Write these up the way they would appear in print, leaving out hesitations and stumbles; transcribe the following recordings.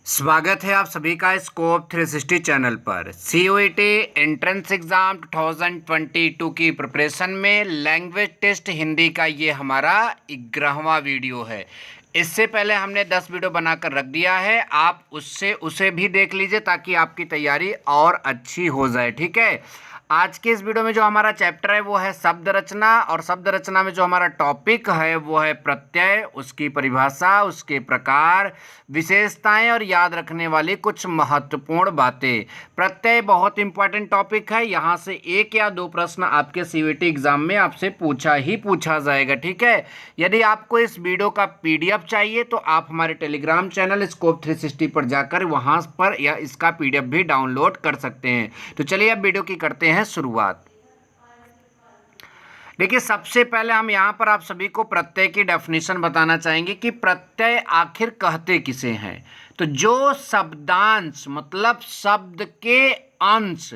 स्वागत है आप सभी का स्कोप 360 चैनल पर। CUET एंट्रेंस एग्ज़ाम 2022 की प्रिपरेशन में लैंग्वेज टेस्ट हिंदी का ये हमारा 11वां वीडियो है। इससे पहले हमने 10 वीडियो बनाकर रख दिया है, आप उसे भी देख लीजिए ताकि आपकी तैयारी और अच्छी हो जाए। ठीक है, आज के इस वीडियो में जो हमारा चैप्टर है वो है शब्द रचना, और शब्द रचना में जो हमारा टॉपिक है वो है प्रत्यय, उसकी परिभाषा, उसके प्रकार, विशेषताएं और याद रखने वाली कुछ महत्वपूर्ण बातें। प्रत्यय बहुत इंपॉर्टेंट टॉपिक है, यहाँ से 1 या 2 प्रश्न आपके CUET एग्जाम में आपसे पूछा जाएगा। ठीक है, यदि आपको इस वीडियो का PDF चाहिए तो आप हमारे टेलीग्राम चैनल स्कोप 360 पर जाकर वहाँ पर या इसका PDF भी डाउनलोड कर सकते हैं। तो चलिए अब वीडियो की करते हैं शुरुआत। देखिए, सबसे पहले हम यहाँ पर आप सभी को प्रत्यय की डेफिनेशन बताना चाहेंगे कि प्रत्यय आखिर कहते किसे हैं। तो जो शब्दांश मतलब शब्द के अंश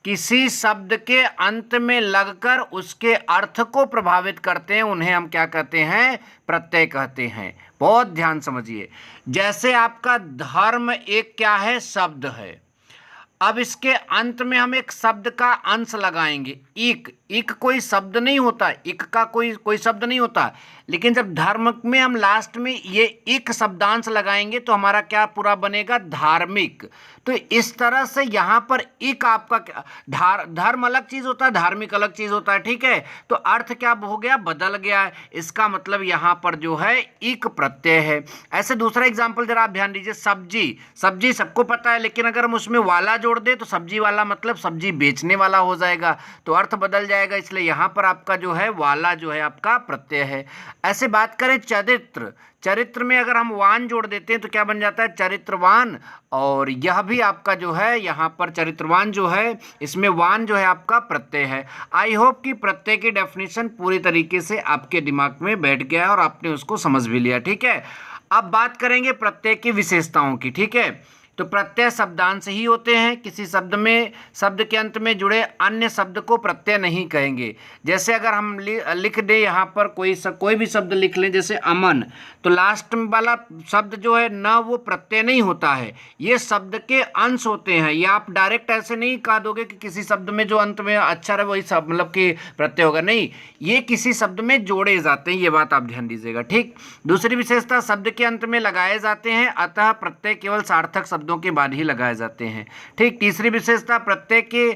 किसी शब्द के अंत में लगकर उसके अर्थ को प्रभावित करते हैं उन्हें हम क्या कहते हैं, प्रत्यय कहते हैं। बहुत ध्यान समझिए, जैसे आपका धर्म एक क्या है, शब्द है। अब इसके अंत में हम एक शब्द का अंश लगाएंगे, इक कोई शब्द नहीं होता, इक का कोई शब्द नहीं होता, लेकिन जब धर्म में हम लास्ट में ये इक शब्दांश लगाएंगे तो हमारा क्या पूरा बनेगा, धार्मिक। तो इस तरह से यहाँ पर इक आपका धर्म अलग चीज होता है, धार्मिक अलग चीज होता है। ठीक है, तो अर्थ क्या हो गया, बदल गया है। इसका मतलब यहाँ पर जो है इक प्रत्यय है। ऐसे दूसरा एग्जाम्पल जरा आप ध्यान दीजिए, सब्जी सबको पता है, लेकिन अगर हम उसमें वाला जोड़ दे तो सब्जी वाला मतलब सब्जी बेचने वाला हो जाएगा, तो अर्थ बदल जाएगा। इसलिए यहाँ पर आपका जो है वाला जो है आपका प्रत्यय है। ऐसे बात करें चरित्र में अगर हम वान जोड़ देते हैं तो क्या बन जाता है, चरित्रवान। और यह भी आपका जो है यहाँ पर चरित्रवान जो है, इसमें वान जो है आपका प्रत्यय है। आई होप कि प्रत्यय की डेफिनेशन पूरी तरीके से आपके दिमाग में बैठ गया है और आपने उसको समझ भी लिया। ठीक है, अब बात करेंगे प्रत्यय की विशेषताओं की। ठीक है, तो प्रत्यय शब्दांश ही होते हैं, किसी शब्द के अंत में जुड़े अन्य शब्द को प्रत्यय नहीं कहेंगे। जैसे अगर हम लिख दें यहाँ पर कोई भी शब्द लिख लें, जैसे अमन, तो लास्ट वाला शब्द जो है ना वो प्रत्यय नहीं होता है, ये शब्द के अंश होते हैं। ये आप डायरेक्ट ऐसे नहीं कह दोगे कि किसी शब्द में जो अंत में अक्षर है वही सब मतलब कि प्रत्यय होगा, नहीं, ये किसी शब्द में जोड़े जाते हैं, ये बात आप ध्यान दीजिएगा। ठीक, दूसरी विशेषता, शब्द के अंत में लगाए जाते हैं, अतः प्रत्यय केवल सार्थक शब्दों के बाद ही लगाए जाते हैं। ठीक, तीसरी विशेषता, प्रत्यय के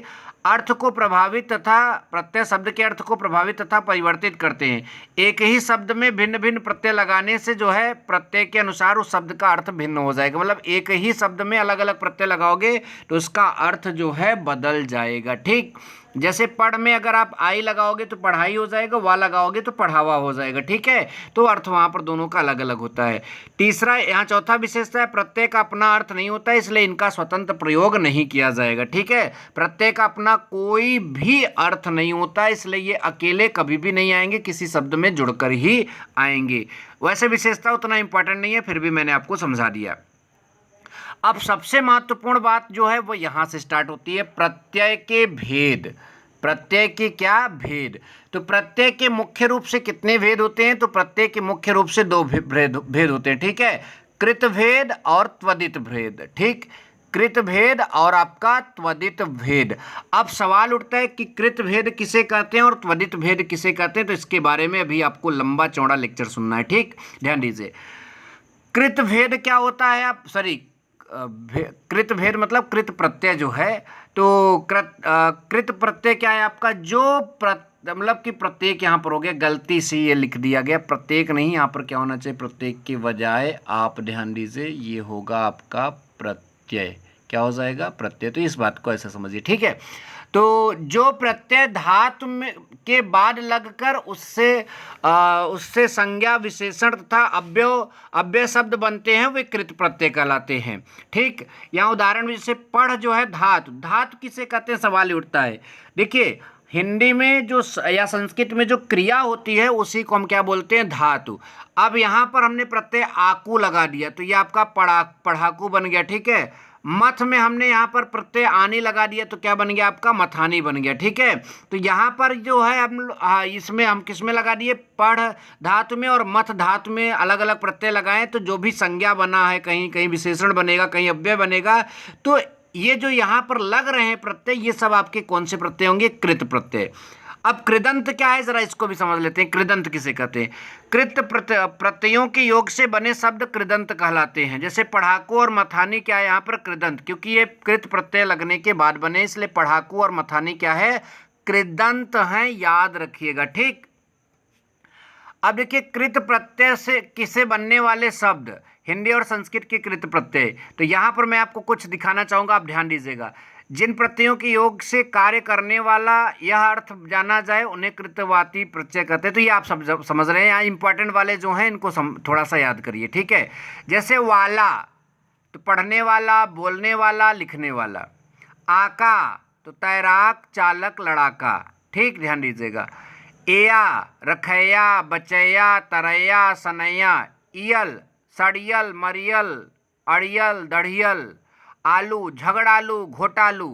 अर्थ को प्रभावित तथा प्रत्यय शब्द के अर्थ को प्रभावित तथा परिवर्तित करते हैं। एक ही शब्द में भिन्न भिन्न प्रत्यय लगाने से जो है प्रत्यय के अनुसार उस शब्द का अर्थ भिन्न हो जाएगा। मतलब एक ही शब्द में अलग अलग प्रत्यय लगाओगे तो उसका अर्थ जो है बदल जाएगा। ठीक, जैसे पढ़ में अगर आप आई लगाओगे तो पढ़ाई हो जाएगा, वा लगाओगे तो पढ़ावा हो जाएगा। ठीक है, तो अर्थ वहाँ पर दोनों का अलग अलग होता है। तीसरा, यहाँ चौथा विशेषता है, प्रत्यय का अपना अर्थ नहीं होता है, इसलिए इनका स्वतंत्र प्रयोग नहीं किया जाएगा। ठीक है, प्रत्यय का अपना कोई भी अर्थ नहीं होता, इसलिए ये अकेले कभी भी नहीं आएंगे, किसी शब्द में जुड़कर ही आएंगे। वैसे विशेषता उतना इंपॉर्टेंट नहीं है, फिर भी मैंने आपको समझा दिया। अब सबसे महत्वपूर्ण बात जो है वो यहाँ से स्टार्ट होती है, प्रत्यय के भेद। प्रत्यय के क्या भेद, तो प्रत्यय के मुख्य रूप से कितने भेद होते हैं, तो प्रत्यय के मुख्य रूप से 2 भेद होते हैं। ठीक है, कृत भेद और त्वदित भेद। ठीक, कृत भेद और आपका त्वदित भेद। अब सवाल उठता है कि कृत भेद किसे कहते हैं और त्वदित भेद किसे कहते हैं, तो इसके बारे में अभी आपको लंबा चौड़ा लेक्चर सुनना है। ठीक, ध्यान दीजिए, कृत भेद क्या होता है, कृत भेद मतलब कृत प्रत्यय जो है, तो कृत प्रत्यय क्या है आपका, जो मतलब कि प्रत्येक यहाँ पर हो गया, गलती से ये लिख दिया गया, प्रत्येक नहीं, यहाँ पर क्या होना चाहिए, प्रत्येक के बजाय आप ध्यान दीजिए ये होगा आपका प्रत्यय। क्या हो जाएगा, प्रत्यय। तो इस बात को ऐसे समझिए। ठीक है, तो जो प्रत्यय धातु में के बाद लगकर उससे संज्ञा विशेषण तथा अव्यय शब्द बनते हैं वे कृत प्रत्यय कहलाते हैं। ठीक, यहाँ उदाहरण जैसे पढ़ जो है, धातु किसे कहते हैं, सवाल उठता है। देखिए, हिंदी में जो या संस्कृत में जो क्रिया होती है उसी को हम क्या बोलते हैं, धातु। अब यहाँ पर हमने प्रत्यय आकू लगा दिया तो ये आपका पढ़ाकू बन गया। ठीक है, मथ में हमने यहाँ पर प्रत्यय आनी लगा दिया तो क्या बन गया आपका मथानी बन गया। ठीक है, तो यहाँ पर जो है हम इसमें हम किस में लगा दिए, पढ़ धातु में और मथ धातु में अलग अलग प्रत्यय लगाए, तो जो भी संज्ञा बना है, कहीं कहीं विशेषण बनेगा, कहीं अव्यय बनेगा, तो ये जो यहाँ पर लग रहे हैं प्रत्यय, ये सब आपके कौन से प्रत्यय होंगे, कृत प्रत्यय। अब कृदंत क्या है, जरा इसको भी समझ लेते हैं। कृदंत किसे कहते हैं? कृत प्रत्ययों के योग से बने शब्द कृदंत कहलाते हैं। जैसे पढ़ाकू और मथानी क्या है यहाँ पर, कृदंत, क्योंकि ये कृत प्रत्यय लगने के बाद बने, इसलिए पढ़ाकू और मथानी क्या है, कृदंत हैं, याद रखिएगा। ठीक, अब देखिए कृत प्रत्यय से किसे बनने वाले शब्द, हिंदी और संस्कृत के कृत प्रत्यय। तो यहाँ पर मैं आपको कुछ दिखाना चाहूँगा, आप ध्यान दीजिएगा। जिन प्रत्ययों के योग से कार्य करने वाला यह अर्थ जाना जाए उन्हें कृतवाती प्रत्यय कहते हैं। तो ये आप सब समझ रहे हैं, यहाँ इंपॉर्टेंट वाले जो हैं इनको थोड़ा सा याद करिए। ठीक है, जैसे वाला तो पढ़ने वाला, बोलने वाला, लिखने वाला। आका तो तैराक, चालक, लड़ाका। ठीक, ध्यान दीजिएगा। एया रखैया, बचैया, तरैया, सनैया। इयल सड़ियल, मरियल, अड़ियल, दढ़ियल। आलू झगड़ालू, घोटालू।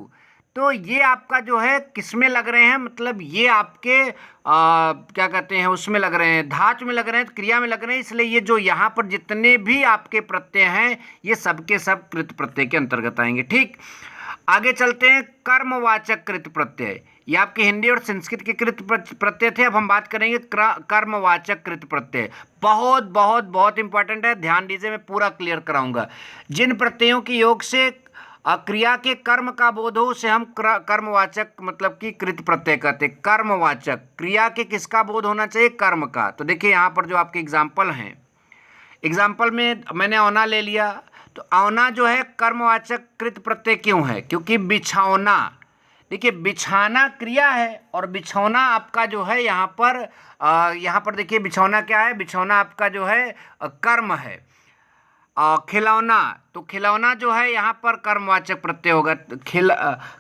तो ये आपका जो है किसमें लग रहे हैं, मतलब ये आपके क्या कहते हैं, उसमें लग रहे हैं, धातु में लग रहे हैं, क्रिया में लग रहे हैं। इसलिए ये जो यहाँ पर जितने भी आपके प्रत्यय हैं ये सबके सब कृत प्रत्यय के अंतर्गत आएंगे। ठीक, आगे चलते हैं। कर्मवाचक कृत प्रत्यय, ये आपके हिंदी और संस्कृत के कृत प्रत्यय थे। अब हम बात करेंगे कर्मवाचक कृत प्रत्यय। बहुत बहुत बहुत इंपॉर्टेंट है, ध्यान दीजिए, मैं पूरा क्लियर कराऊंगा। जिन प्रत्ययों के योग से क्रिया के कर्म का बोध हो उसे हम कर्मवाचक मतलब कि कृत प्रत्यय कहते हैं। कर्मवाचक, क्रिया के किसका बोध होना चाहिए, कर्म का। तो देखिए यहाँ पर जो आपके एग्जाम्पल हैं, एग्जाम्पल में मैंने औना ले लिया, तो औना जो है कर्मवाचक कृत प्रत्यय क्यों है, क्योंकि बिछौना, देखिए बिछाना क्रिया है और बिछौना आपका जो है यहाँ पर देखिए बिछौना क्या है, बिछौना आपका जो है कर्म है। खिलौना, तो खिलौना जो है यहाँ पर कर्मवाचक प्रत्यय होगा।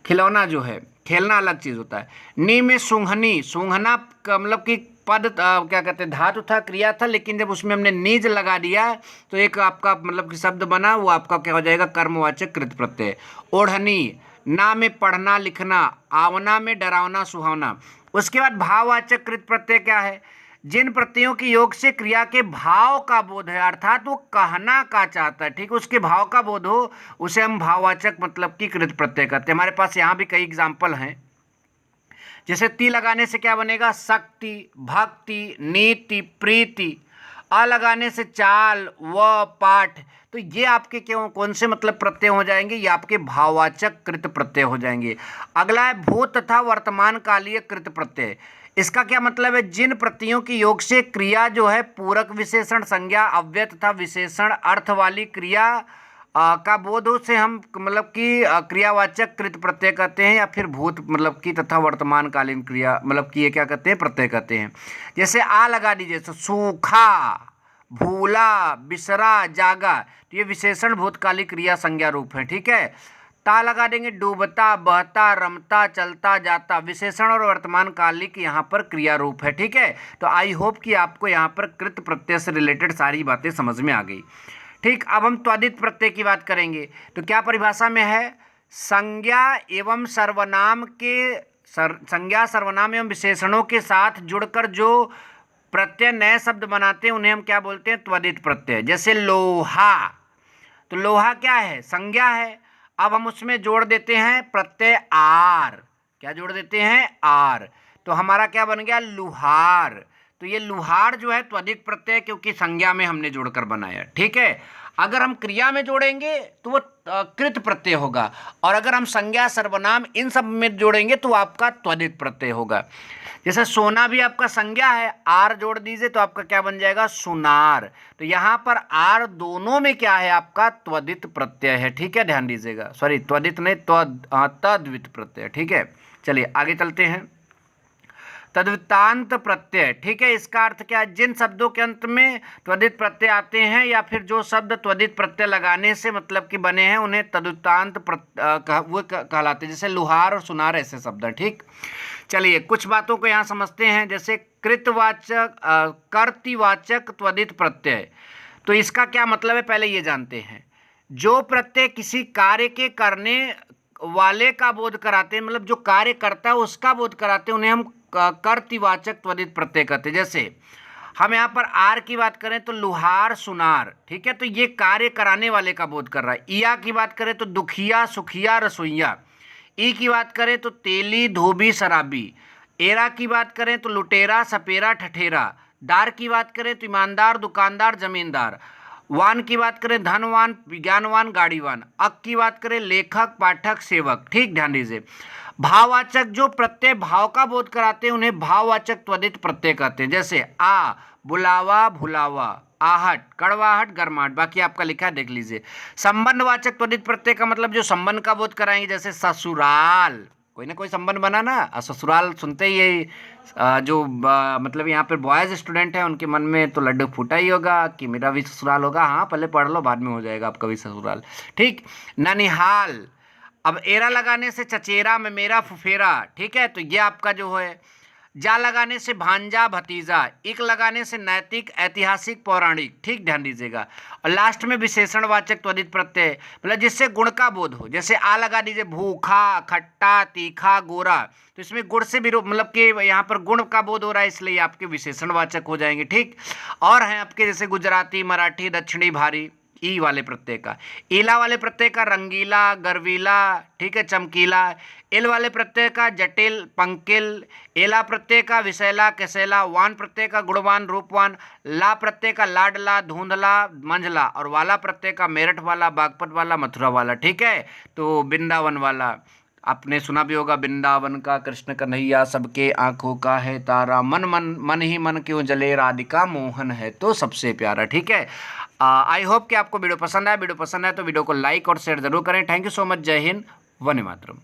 खिलौना जो है, खेलना अलग चीज़ होता है। नी में सूंघनी, सूंघना मतलब कि पद क्या कहते हैं, धातु था, क्रिया था, लेकिन जब उसमें हमने नीज लगा दिया तो एक आपका मतलब कि शब्द बना, वो आपका क्या हो जाएगा, कर्मवाचक कृत प्रत्यय। ओढ़नी, ना में पढ़ना लिखना, आवना में डरावना सुहावना। उसके बाद भाववाचक कृत प्रत्यय क्या है, जिन प्रत्ययों के योग से क्रिया के भाव का बोध है, अर्थात वो कहना का चाहता है, ठीक, उसके भाव का बोध हो, उसे हम भाववाचक मतलब की कृत प्रत्यय कहते हैं। हमारे पास यहाँ भी कई एग्जाम्पल हैं। जैसे ती लगाने से क्या बनेगा, शक्ति, भक्ति, नीति, प्रीति। अ लगाने से चाल, व, पाठ। तो ये आपके क्यों कौन से मतलब प्रत्यय हो जाएंगे, ये आपके भाववाचक कृत प्रत्यय हो जाएंगे। अगला है भूत तथा वर्तमान कालीय कृत प्रत्यय। इसका क्या मतलब है, जिन प्रत्ययों के योग से क्रिया जो है पूरक विशेषण, संज्ञा, अव्यय तथा विशेषण अर्थ वाली क्रिया का बोध से हम मतलब कि क्रियावाचक कृत प्रत्यय कहते हैं, या फिर भूत मतलब कि तथा वर्तमान कालीन क्रिया मतलब कि ये क्या कहते हैं, प्रत्यय कहते हैं। जैसे आ लगा दीजिए तो सूखा, भूला, बिसरा, जागा, तो ये विशेषण भूतकाली क्रिया संज्ञा रूप है। ठीक है, ता लगा देंगे, डूबता, बहता, रमता, चलता, जाता, विशेषण और वर्तमान कालिक यहाँ पर क्रिया रूप है। ठीक है, तो आई होप कि आपको यहाँ पर कृत प्रत्यय से रिलेटेड सारी बातें समझ में आ गई। ठीक, अब हम त्वदित प्रत्यय की बात करेंगे। तो क्या परिभाषा में है, संज्ञा एवं सर्वनाम के संज्ञा, सर्वनाम एवं विशेषणों के साथ जुड़कर जो प्रत्यय नए शब्द बनाते हैं उन्हें हम क्या बोलते हैं, त्वदित प्रत्यय। जैसे लोहा, तो लोहा क्या है, संज्ञा है। अब हम उसमें जोड़ देते हैं प्रत्यय आर, क्या जोड़ देते हैं, आर, तो हमारा क्या बन गया, लुहार। तो ये लुहार जो है त्वदित प्रत्यय, क्योंकि संज्ञा में हमने जोड़कर बनाया। ठीक है, अगर हम क्रिया में जोड़ेंगे तो वो कृत प्रत्यय होगा, और अगर हम संज्ञा, सर्वनाम इन सब में जोड़ेंगे तो आपका त्वदित प्रत्यय होगा। जैसे सोना भी आपका संज्ञा है, आर जोड़ दीजिए तो आपका क्या बन जाएगा, सुनार। तो यहाँ पर आर दोनों में क्या है, आपका त्वदित प्रत्यय है। ठीक है, ध्यान दीजिएगा, सॉरी त्वदित नहीं, तद्वित प्रत्यय। ठीक है, चलिए आगे चलते हैं। तद्वितांत प्रत्यय, ठीक है, इसका अर्थ क्या है, जिन शब्दों के अंत में त्वदित प्रत्यय आते हैं या फिर जो शब्द त्वदित प्रत्यय लगाने से मतलब कि बने हैं उन्हें तद्वितांत वो कहलाते हैं। जैसे लुहार और सुनार ऐसे शब्द हैं। ठीक, चलिए कुछ बातों को यहाँ समझते हैं। जैसे कृतवाचक, कर्तृवाचक त्वदित प्रत्यय, तो इसका क्या मतलब है पहले ये जानते हैं। जो प्रत्यय किसी कार्य के करने वाले का बोध कराते हैं, मतलब जो कार्य करता है उसका बोध कराते हैं, उन्हें हम कर्तृवाचक त्वरित प्रत्यय कहते हैं। जैसे हम यहाँ पर आर की बात करें तो लुहार सुनार, ठीक है, तो ये कार्य कराने वाले का बोध कर रहा है। ईया की बात करें तो दुखिया सुखिया रसोइया। ई की बात करें तो तेली धोबी शराबी। एरा की बात करें तो लुटेरा सपेरा ठठेरा। दार की बात करें तो ईमानदार दुकानदार जमींदार। वान की बात करें धनवान विज्ञानवान गाड़ीवान। अक की बात करें लेखक पाठक सेवक। ठीक, ध्यान दीजिए। भाववाचक जो प्रत्यय भाव का बोध कराते हैं उन्हें भाववाचक त्वरित प्रत्यय कहते हैं। जैसे आ बुलावा भुलावा, आहट कड़वाहट गर्माहट। बाकी आपका लिखा है देख लीजिए। संबंधवाचक त्वरित प्रत्यय का मतलब जो संबंध का बोध कराएंगे, जैसे ससुराल, कोई ना कोई संबंध बना ना, ससुराल सुनते ही यही मतलब यहाँ पर बॉयज स्टूडेंट है उनके मन में तो लड्डू फूटा ही होगा कि मेरा भी ससुराल होगा। हाँ, पहले पढ़ लो, बाद में हो जाएगा आपका भी ससुराल। ठीक, ननिहाल। अब एरा लगाने से चचेरा में मेरा फुफेरा, ठीक है, तो ये आपका जो है। जा लगाने से भांजा भतीजा। इक लगाने से नैतिक ऐतिहासिक पौराणिक। ठीक, ध्यान दीजिएगा। और लास्ट में विशेषणवाचक त्वरित प्रत्यय, मतलब जिससे गुण का बोध हो। जैसे आ लगा दीजिए भूखा खट्टा तीखा गोरा, तो इसमें गुण से भी मतलब कि यहाँ पर गुण का बोध हो रहा है, इसलिए आपके विशेषणवाचक हो जाएंगे। ठीक, और हैं आपके जैसे गुजराती मराठी दक्षिणी भारी। ई वाले प्रत्यय का। ईला वाले प्रत्यय का रंगीला गर्वीला, ठीक है, चमकीला। एल वाले प्रत्यय का जटिल पंकिल। एला प्रत्यय का विषैला कैसेला। वान प्रत्यय का गुणवान रूपवान। ला प्रत्यय का लाडला धुंधला मंझला। और वाला प्रत्यय का मेरठ वाला बागपत वाला मथुरा वाला। ठीक है, तो वृंदावन वाला आपने सुना भी होगा, वृंदावन का कृष्ण कन्हैया सबके आंखों का है तारा, मन मन मन ही मन क्यों जले राधिका मोहन है तो सबसे प्यारा। ठीक है, आई होप कि आपको वीडियो पसंद आया। वीडियो पसंद आए तो वीडियो को लाइक और शेयर जरूर करें। Thank you so much. जय हिंद, वंदे मातरम।